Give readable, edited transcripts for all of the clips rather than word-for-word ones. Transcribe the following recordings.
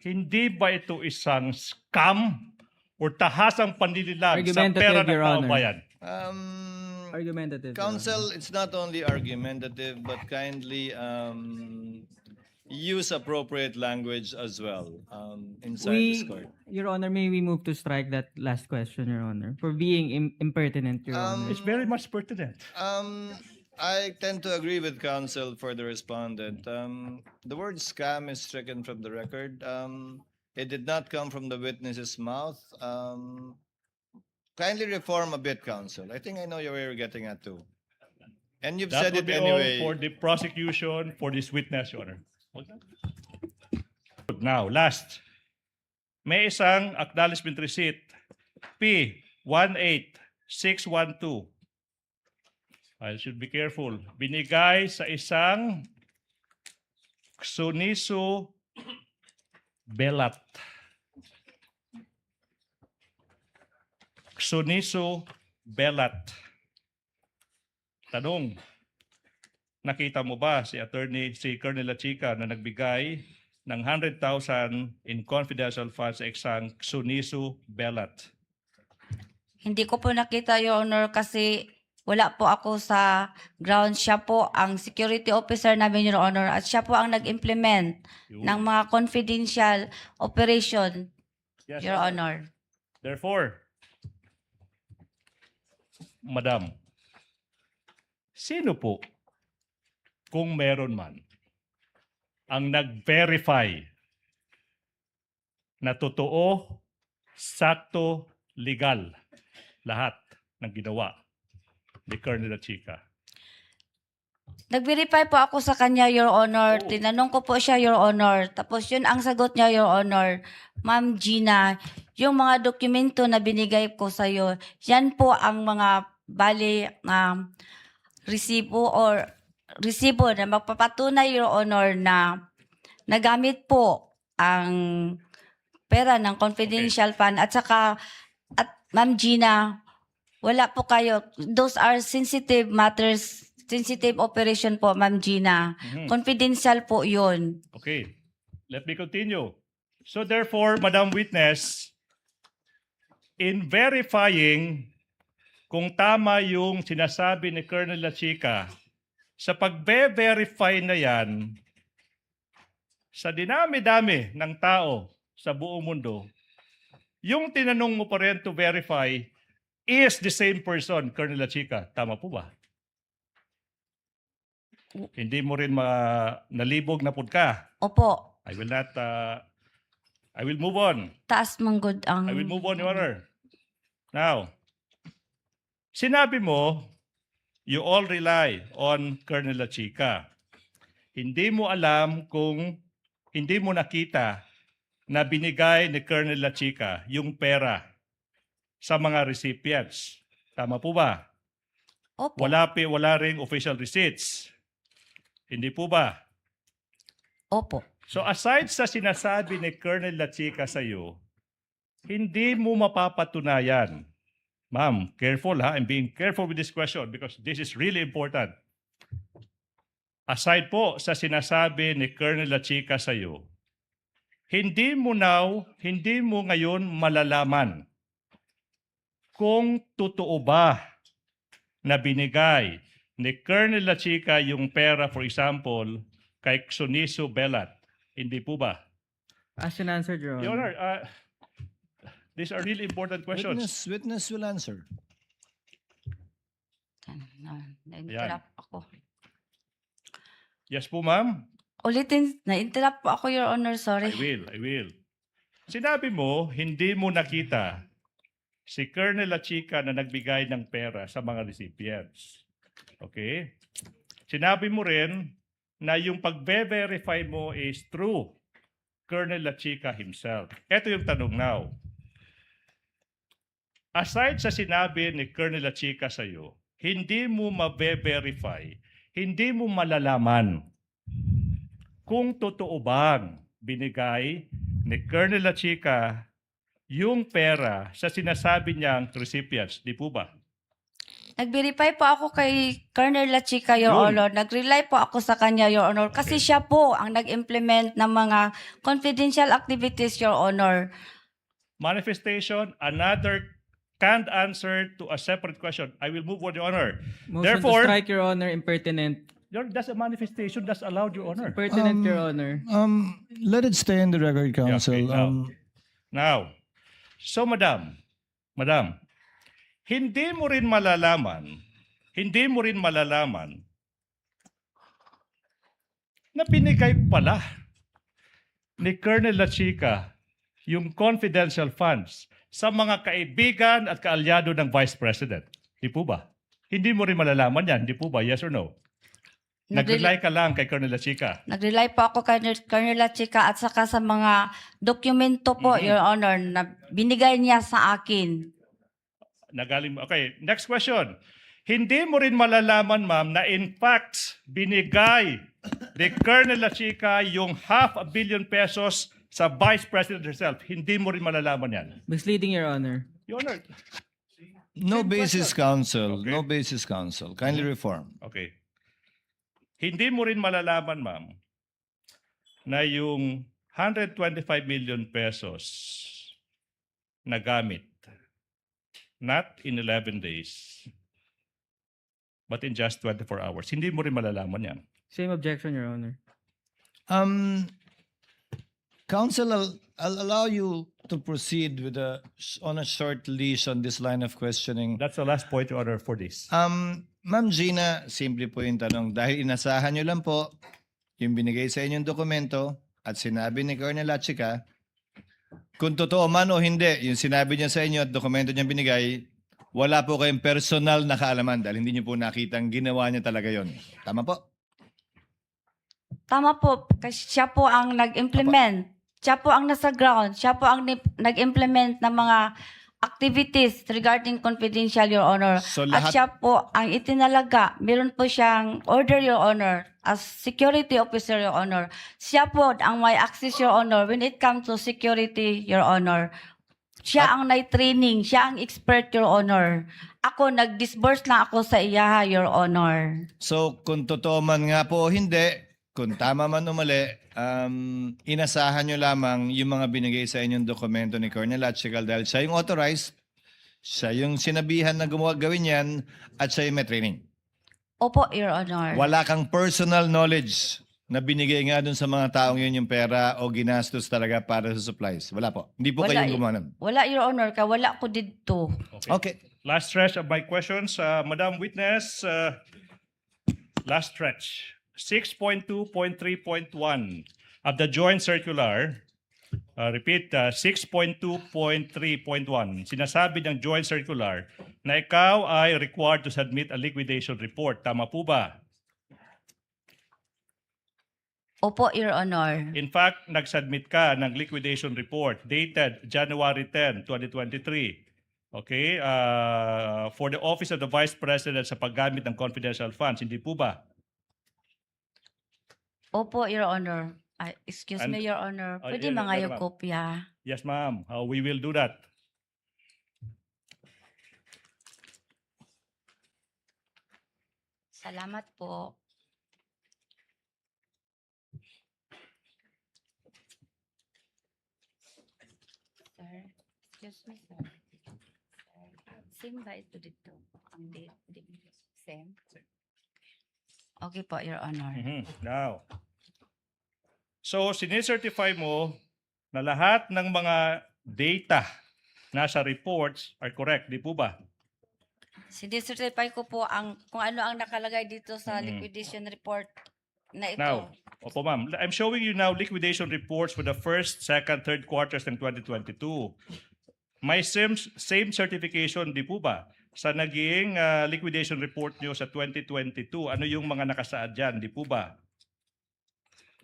hindi ba ito isang scam or tahasang panlililang sa Argumentative, pera ng Your taong Honor. bayan? Argumentative. Your Counsel, it's not only argumentative, but kindly use appropriate language as well inside this court. Your Honor, may we move to strike that last question, Your Honor, for being impertinent, Your Honor. It's very much pertinent. I tend to agree with counsel for the respondent. The word scam is stricken from the record. It did not come from the witness's mouth. Kindly reform a bit, counsel. I think I know where you're getting at too. And you've That said would it be anyway. all for the prosecution for this witness, Your Honor. Now, last. May isang acknowledgement receipt, P18612. I should be careful. Binigay sa isang Xonisu Belat. Xonisu Belat. Tanong, nakita mo ba si Colonel Lachica na nagbigay ng 100,000 in confidential funds sa isang Xonisu Belat? Hindi ko po nakita, Your Honor, kasi wala po ako sa ground. Siya po ang security officer namin, Your Honor, at siya po ang nag-implement ng mga confidential operation, Yes, Your Honor. Therefore, Madam, sino po, kung meron man, ang nag-verify na totoo, sakto, legal, lahat ng ginawa ni Colonel Lachica? Nag-verify po ako sa kanya, Your Honor. Tinanong ko po siya, Your Honor. Tapos yun ang sagot niya, Your Honor. Ma'am Gina, yung mga dokumento na binigay ko sa iyo, yan po ang mga resibo na magpapatunay, Your Honor, na nagamit po ang pera ng confidential fund. At saka, Ma'am Gina, wala po kayo. Those are sensitive matters, sensitive operation po, Ma'am Gina. Confidential po yun. Okay, let me continue. So therefore, Madam Witness, in verifying kung tama yung sinasabi ni Colonel Lachica, sa pagbe-verify na yan, sa dinami-dami ng tao sa buong mundo, yung tinanong mo pa rin to verify is the same person, Colonel Lachica. Tama po ba? Hindi mo rin nalibog na pud ka. Opo, I will move on. taas manggod ang... I will move on, Your Honor. Now, sinabi mo, you all rely on Colonel Lachica. Hindi mo alam kung hindi mo nakita na binigay ni Colonel Lachica yung pera sa mga recipients. Tama po ba? Opo. Wala ring official receipts. Hindi po ba? Opo. So aside sa sinasabi ni Colonel Lachica sa iyo, hindi mo mapapatunayan. Ma'am, careful ha. I'm being careful with this question because this is really important. Aside po sa sinasabi ni Colonel Lachica sa iyo, hindi mo ngayon malalaman kung totoo ba na binigay ni Colonel Lachica yung pera, for example, kay Xonisu Belat. Hindi po ba? As an answer, Your Your Honor. Honor, these are really important questions. Witness will answer. Na-interrupt ako. Yes po, ma'am. Ulitin, na-interrupt po ako, Your Honor. Sorry. I will. Sinabi mo, hindi mo nakita si Colonel Lachica na nagbigay ng pera sa mga recipients. Okay? Sinabi mo rin na yung pagbe-verify mo is through Colonel Lachica himself. Ito yung tanong now. Aside sa sinabi ni Colonel Lachica sa iyo, hindi mo mabe-verify, hindi mo malalaman kung totoo bang binigay ni Colonel Lachica yung pera sa sinasabi niyang recipients. Di po ba? Nag-verify po ako kay Colonel La Chica, Your Yun. Honor. Nag-rely po ako sa kanya, Your Honor. Kasi Okay. siya po ang nag-implement ng mga confidential activities, Your Honor. Manifestation, another canned answer to a separate question. I will move on, Your Honor. Motion Therefore- to strike, Your Honor, impertinent. That's a manifestation that's allowed, Your Honor. Impertinent, Your Honor. Let it stay in the record, counsel. okay, Now, so Madam, hindi mo rin malalaman na binigay pala ni Colonel La Chica yung confidential funds sa mga kaibigan at kaalyado ng Vice President. Di po ba? Hindi mo rin malalaman yan, di po ba? Yes or no? Nag-rely ka lang kay Colonel La Chica. Nag-rely po ako kay Colonel La Chica at saka sa mga dokumento po, Mhm. Your Honor, na binigay niya sa akin. Okay, next question. Hindi mo rin malalaman, ma'am, na in fact, binigay ni Colonel La Chica yung 500 million pesos sa Vice President herself. Hindi mo rin malalaman yan. Misleading, Your Honor. Your Honor. No Same basis, question. counsel. Okay. No basis, counsel. Kindly reform. Okay. Hindi mo rin malalaman, ma'am, na yung 125 million pesos na gamit, not in 11 days, but in just 24 hours. Hindi mo rin malalaman yan. Same objection, Your Honor. Counsel, I'll allow you to proceed with on a short leash on this line of questioning. That's the last point in order for this. Ma'am Gina, simple po yung tanong. Dahil inasahan nyo lang po yung binigay sa inyong dokumento at sinabi ni Colonel La Chica, kung totoo man o hindi, yung sinabi niya sa inyo at dokumento niya binigay, wala po kayong personal na kaalaman dahil hindi niyo po nakitang ginawa niya talaga yon. Tama po? Tama po, kasi siya po ang nag-implement. Siya po ang nasa ground. Siya po ang nag-implement ng mga activities regarding confidential, Your Honor. So At lahat, siya po ang itinalaga. Meron po siyang order, Your Honor, as security officer, Your Honor. Siya po ang may access, Your Honor, when it comes to security, Your Honor. Siya ang nai-training. Siya ang expert, Your Honor. Ako, nag-disburse lang ako sa iya, Your Honor. so kung totoo man nga po o hindi, kung tama man o mali, inasahan nyo lamang yung mga binigay sa inyong dokumento ni Colonel La Chica dahil siya yung authorized, siya yung sinabihan na gawin yan, at siya yung may training. Opo, Your Honor. Wala kang personal knowledge na binigay nga dun sa mga taong yun yung pera o ginastos talaga para sa supplies. Wala po. Hindi po Wala kayong gumawa nun. Wala, Your Honor, ka wala ko dito. Okay. Last stretch of my questions. Madam Witness, last stretch. 6.2.3.1 of the joint circular, repeat, 6.2.3.1, sinasabi ng joint circular na ikaw ay required to submit a liquidation report. Tama po ba? Opo, Your Honor. In fact, nag-submit ka ng liquidation report dated January 10, 2023. Okay? For the Office of the Vice President sa paggamit ng confidential funds. Hindi po ba? Opo, Your Honor. Excuse And- me, Your Honor. Pwede yeah, mga yeah, yung ma'am. kopya. Yes, ma'am. We will do that. Salamat po. Sir, excuse me, sir. Same ba ito dito? Ang date? Same? Okay po, Your Honor. Now, so sinicertify mo na lahat ng mga data nasa reports are correct, di po ba? Sinicertify ko po kung ano ang nakalagay dito sa Mhm. liquidation report na ito. Now, opo ma'am, I'm showing you now liquidation reports for the first, second, third quarters ng 2022. May same certification, di po ba? Sa naging liquidation report nyo sa 2022, ano yung mga nakasaad dyan, di po ba?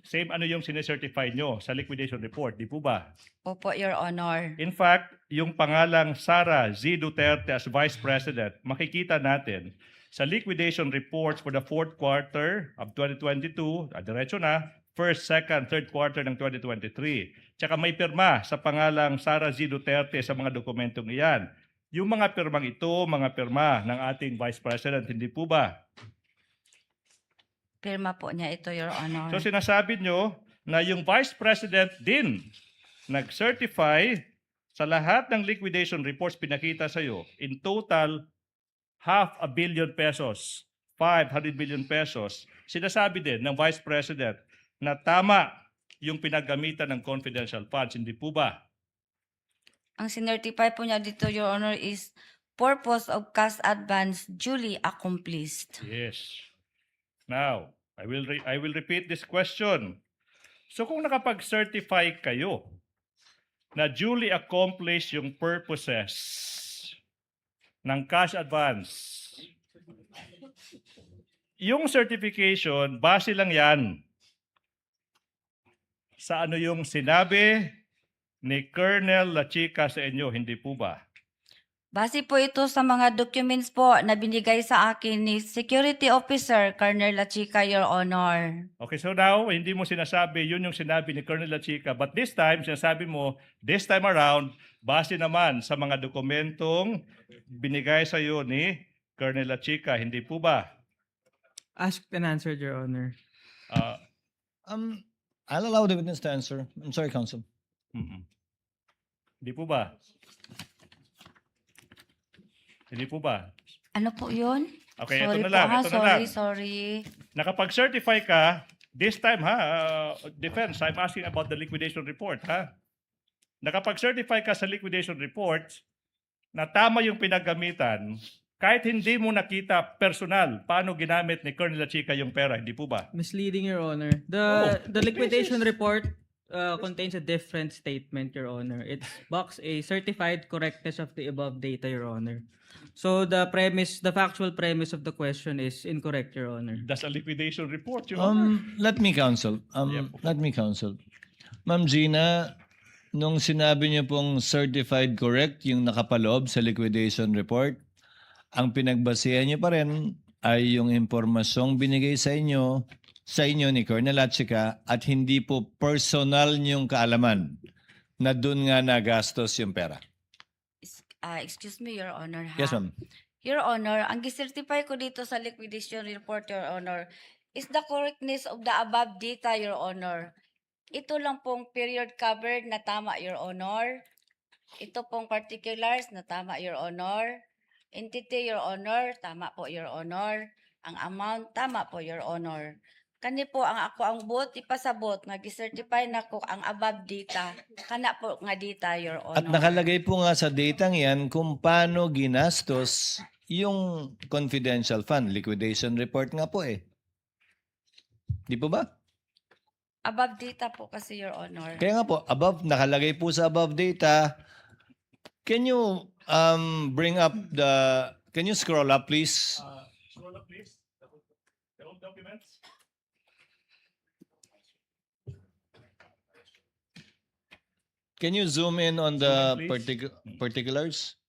Same ano yung sinecertify nyo sa liquidation report, di po ba? Opo, Your Honor. In fact, yung pangalang Sara Z. Duterte as Vice President, makikita natin sa liquidation reports for the fourth quarter of 2022, diretso na, first, second, third quarter ng 2023. Tsaka may pirma sa pangalang Sara Z. Duterte sa mga dokumentong iyan. yung mga pirmang ito, mga pirma ng ating Vice President, hindi po ba? Pirma po niya ito, Your Honor. So sinasabi nyo na yung Vice President din nag-certify sa lahat ng liquidation reports pinakita sa iyo, in total, 500 million pesos, 500 million pesos. Sinasabi din ng Vice President na tama yung pinaggamitan ng confidential funds, hindi po ba? Ang sinertify po niya dito, Your Honor, is purpose of cash advance duly accomplished. Yes. Now, I will repeat this question. So kung nakapag-certify kayo na duly accomplished yung purposes ng cash advance, yung certification, base lang yan sa ano yung sinabi ni Colonel Lachica sa inyo, hindi po ba? Base po ito sa mga documents po na binigay sa akin ni Security Officer Colonel Lachica, Your Honor. Okay, so now, hindi mo sinasabi, yun yung sinabi ni Colonel Lachica. But this time, sinasabi mo, this time around, base naman sa mga dokumentong binigay sa iyo ni Colonel Lachica, hindi po ba? Asked and answered, Your Honor. Ah, I'll allow the witness to answer. I'm sorry, counsel. Hindi po ba? Hindi po ba? Ano po yun? Okay, Sorry ito na lang, po, ha? ito na lang. Sorry. Nakapag-certify ka, this time defense, I'm asking about the liquidation report Nakapag-certify ka sa liquidation report na tama yung pinaggamitan, kahit hindi mo nakita personal paano ginamit ni Colonel Lachica yung pera, hindi po ba? Misleading, Your Honor. The liquidation report contains a different statement, Your Honor. It's box A, certified correctness of the above data, Your Honor. So the factual premise of the question is incorrect, Your Honor. That's a liquidation report, Your Honor. Let me counsel. Let me counsel. Ma'am Gina, nung sinabi niyo pong certified correct yung nakapaloob sa liquidation report, ang pinagbasihan niyo pa rin ay yung impormasyong binigay sa inyo ni Colonel Lachica at hindi po personal niyong kaalaman na doon nga nagastos yung pera. Excuse me, Your Honor. Ha? Yes, ma'am. Your Honor, ang gisertify ko dito sa liquidation report, Your Honor, is the correctness of the above data, Your Honor. Ito lang pong period covered na tama, Your Honor. Ito pong particulars na tama, Your Honor. Entity, Your Honor, tama po, Your Honor. Ang amount, tama po, Your Honor. Kani po ang buot ipasabot nga gisertify na ko ang above data, kana po nga data, Your Honor. At nakalagay po nga sa datang yan kung paano ginastos yung confidential fund. Liquidation report nga po eh. Di po ba? Above data po kasi, Your Honor. Kaya nga po, nakalagay po sa above data. Can you can you scroll up please? Scroll up, please. The old documents. Can you zoom in on the Zoom in, please. particulars?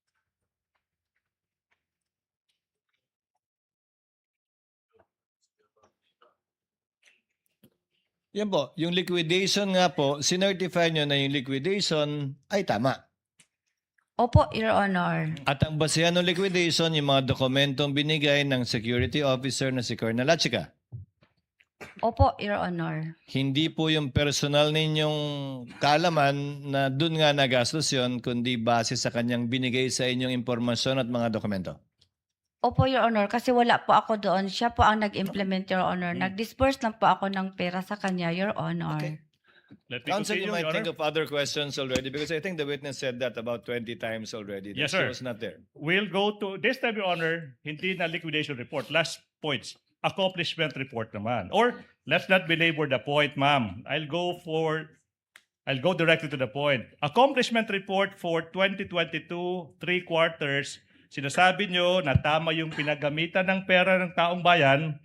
Yan po, yung liquidation nga po, sinertify nyo na yung liquidation ay tama. Opo, Your Honor. At ang basehan ng liquidation, yung mga dokumentong binigay ng security officer na si Colonel Lachica. Opo, Your Honor. Hindi po yung personal ninyong kaalaman na dun nga nagastos yun, kundi base sa kanyang binigay sa inyong impormasyon at mga dokumento. Opo, Your Honor, kasi wala po ako doon. Siya po ang nag-implement, Your Honor. Nag-disperse lang po ako ng pera sa kanya, Your Honor. Okay. Let me Counsel, continue, you might Your think Honor. of other questions already because I think the witness said that about 20 times already. Yes, That sir. was not there. We'll go to, this time, Your Honor, hindi na liquidation report. Last points. Accomplishment report naman. Or, let's not belabor the point, ma'am. I'll go directly to the point. Accomplishment report for 2022, 3 quarters. Sinasabi nyo na tama yung pinagamitan ng pera ng taong bayan,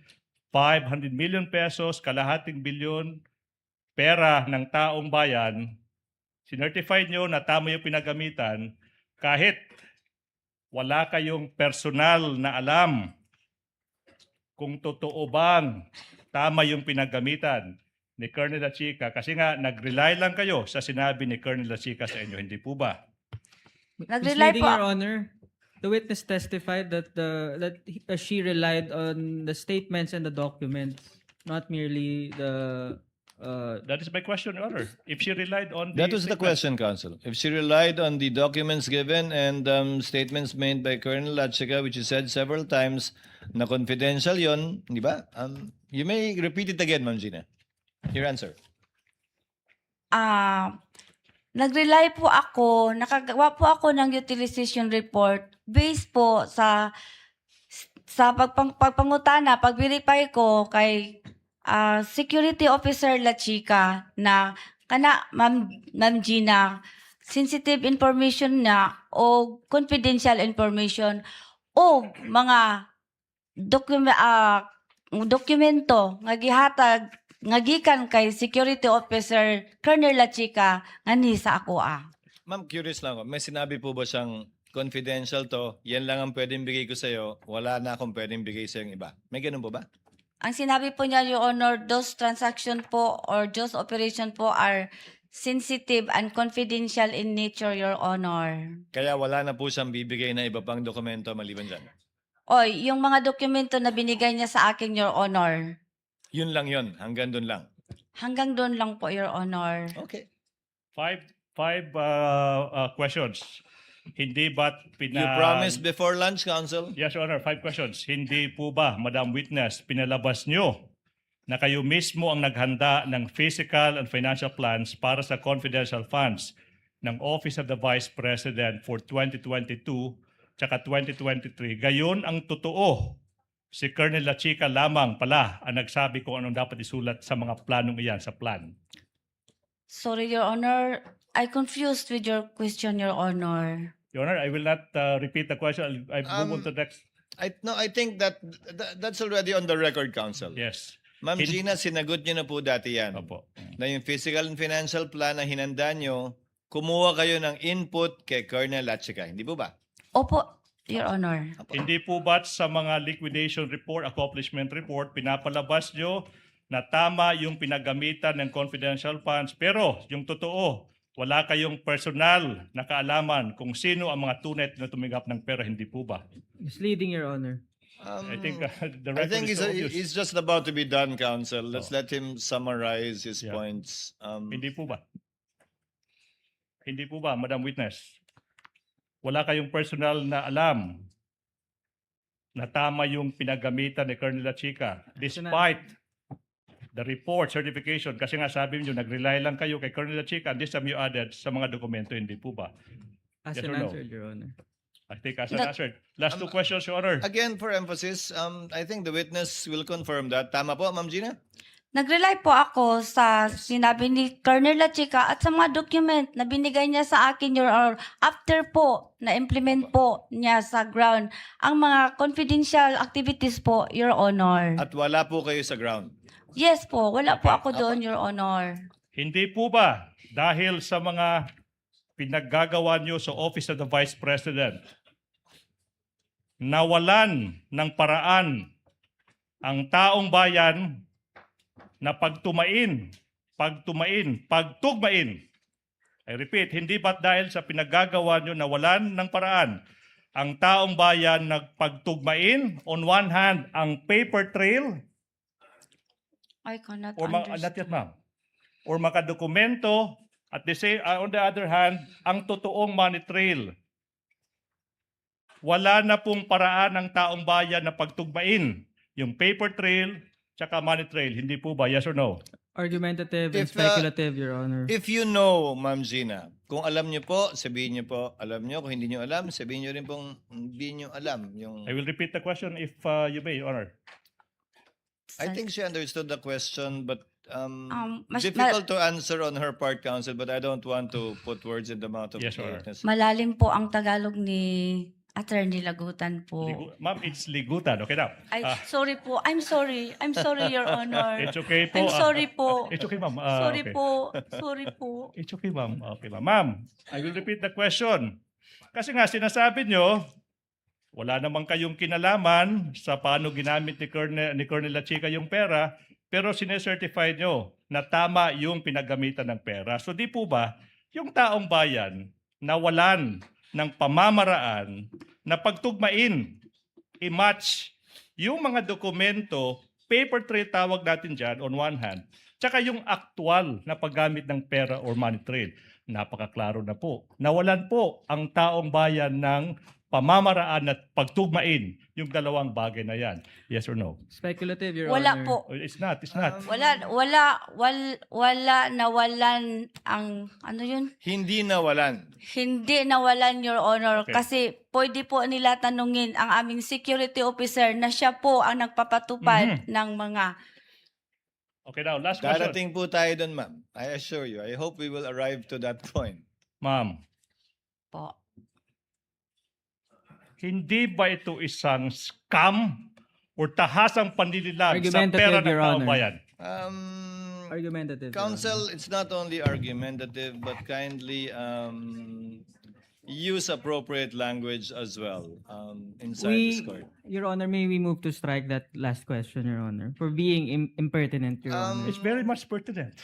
500 million pesos, kalahating bilyon, pera ng taong bayan. Sinertify nyo na tama yung pinagamitan kahit wala kayong personal na alam kung totoo bang tama yung pinagamitan ni Colonel Lachica kasi nga nag-rely lang kayo sa sinabi ni Colonel Lachica sa inyo, hindi po ba? Nag-rely Misleading, po. Your Honor. The witness testified that she relied on the statements and the documents, not merely the That is my question, Your Honor. If she relied on the That was the statement- question, Counsel. If she relied on the documents given and statements made by Colonel Lachica, which you said several times, na confidential yon, di ba? You may repeat it again, Ma'am Gina. Your answer. Nag-rely po ako, nakagawa po ako ng utilization report based po sa pagpangutana, pag-verify ko kay Security Officer La Chica na kana Ma'am Gina, sensitive information na o confidential information o mga dokumento nga gihatag nga gikan kay Security Officer Colonel La Chica nga ni sa ako Ma'am, curious lang ako. May sinabi po ba siyang confidential to, yan lang ang pwedeng bigay ko sa'yo, wala na akong pwedeng bigay sa'yo iba? May ganun po ba? Ang sinabi po niya, Your Honor, those transaction po or those operation po are sensitive and confidential in nature, Your Honor. Kaya wala na po siyang bibigay na iba pang dokumento maliban dyan. Oy, yung mga dokumento na binigay niya sa akin, Your Honor, Yun lang yun, hanggang dun lang. hanggang doon lang po, Your Honor. Okay. Five questions. Hindi ba't You promised before lunch, Counsel? Yes, Your Honor, 5 questions. Hindi po ba, Madam Witness, pinalabas nyo na kayo mismo ang naghanda ng physical and financial plans para sa confidential funds ng Office of the Vice President for 2022 tsaka 2023. Gayon ang totoo. Si Colonel La Chica lamang pala ang nagsabi kung anong dapat isulat sa mga planong iyan sa plan. Sorry, Your Honor. I confused with your question, Your Honor. Your Honor, I will not repeat the question. I'll move on to the next. I think that's already on the record, Counsel. Yes. Ma'am Gina, sinagot niyo na po dati yan. Opo. Na yung physical and financial plan na hinanda nyo, kumuha kayo ng input kay Colonel Lachica. Hindi po ba? Opo, Your Honor. Hindi po ba sa mga liquidation report, accomplishment report, pinapalabas nyo na tama yung pinagamitan ng confidential funds, pero yung totoo, wala kayong personal na kaalaman kung sino ang mga tunay na tumigap ng pera, hindi po ba? misleading, Your Honor. I think the I record think is so obvious. he's just about to be done, Counsel. Let's let him summarize his Yeah. points. Hindi po ba? Hindi po ba, Madam Witness? Wala kayong personal na alam na tama yung pinagamitan ni Colonel La Chica despite the report, certification. Kasi nga sabi niyo, nag-rely lang kayo kay Colonel La Chica and this time you added sa mga dokumento, hindi po ba? As Yes an or no? answer, Your Honor. I think as an answer. Last 2 questions, Your Honor. Again, for emphasis, I think the witness will confirm that. Tama po, Ma'am Gina? Nag-rely po ako sa sinabi ni Colonel La Chica at sa mga document na binigay niya sa akin, Your Honor, after po na-implement po niya sa ground ang mga confidential activities po, Your Honor. At wala po kayo sa ground. Yes po, wala po ako doon, Your Honor. Hindi po ba dahil sa mga pinaggagawa niyo sa Office of the Vice President, nawalan ng paraan ang taong bayan na pagtugmain. I repeat, hindi ba't dahil sa pinaggagawa niyo nawalan ng paraan ang taong bayan nagpagtugmain, on one hand, ang paper trail, I cannot or not understand. yet, ma'am, or makadokumento, at the same, on the other hand, ang totoong money trail. Wala na pong paraan ng taong bayan na pagtugmain yung paper trail tsaka money trail. Hindi po ba? Yes or no? Argumentative and If, speculative, Your Honor. If you know, Ma'am Gina, kung alam niyo po, sabihin niyo po, alam niyo. Kung hindi niyo alam, sabihin niyo rin pong hindi niyo alam. Yung... I will repeat the question if you may, Your Honor. I think she understood the question, but Mas- difficult to answer on her part, Counsel, but I don't want to put words in the mouth of Yes, the Your Honor. witness. Malalim po ang Tagalog ni Attorney Lagutan po. Ma'am, it's ligutan. Okay now. Ay, sorry po. I'm sorry. I'm sorry, Your Honor. It's okay po. I'm sorry po. It's okay, ma'am. Sorry Okay. po. Sorry po. It's okay, ma'am. Okay, ma'am. Ma'am, I will repeat the question. Kasi nga, sinasabi nyo, wala namang kayong kinalaman sa paano ginamit ni Colonel La Chica yung pera, pero sinecertify nyo na tama yung pinagamitan ng pera. So di po ba, yung taong bayan nawalan ng pamamaraan na pagtugmain, i-match yung mga dokumento, paper trail tawag natin dyan on one hand, tsaka yung actual na paggamit ng pera or money trail. Napakaklaro na po. Nawalan po ang taong bayan ng pamamaraan at pagtugmain yung dalawang bagay na yan. Yes or no? Speculative, Your Wala Honor. po. Oh, it's not. Wala nawalan ang, ano yun? Hindi nawalan. Hindi nawalan, Your Honor, Okay. kasi pwede po nila tanungin ang aming security officer na siya po ang nagpapatupad ng mga... Okay, now, last question. Darating po tayo doon, ma'am. I assure you. I hope we will arrive to that point. Ma'am, Po. hindi ba ito isang scam o tahasang panlililag sa Argumentative, pera ng Your taong Honor. bayan? Argumentative. Your Counsel, it's not only argumentative, but kindly use appropriate language as well inside this court. Your Honor, may we move to strike that last question, Your Honor, for being impertinent, Your Honor. It's very much pertinent.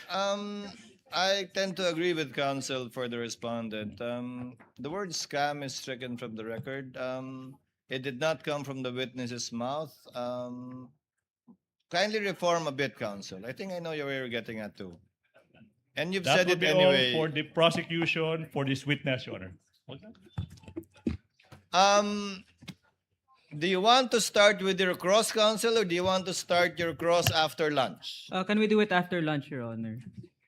I tend to agree with counsel for the respondent. The word scam is stricken from the record. It did not come from the witness's mouth. Kindly reform a bit, counsel. I think I know where you're getting at too. And you've That said would it be all anyway. for the prosecution for this witness, Your Honor. Do you want to start with your cross, counsel, or do you want to start your cross after lunch? Can we do it after lunch, Your Honor?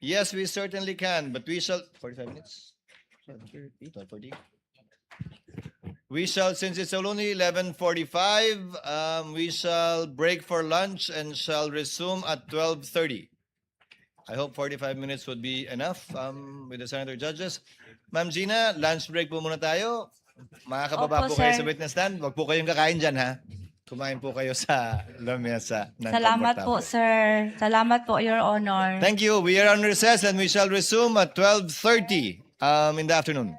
Yes, we certainly can, but we shall 45 minutes. 12:40. We shall, since it's only 11:45, we shall break for lunch and shall resume at 12:30. I hope 45 minutes would be enough with the senator judges. Ma'am Gina, lunch break po muna tayo. Makakababa Opo, po kayo sir. sa witness stand. Huwag po kayong kakain dyan, ha? Kumain po kayo sa lamesa. ng Salamat po, komportable. sir. Salamat po, Your Honor. Thank you. We are on recess and we shall resume at 12:30 in the afternoon.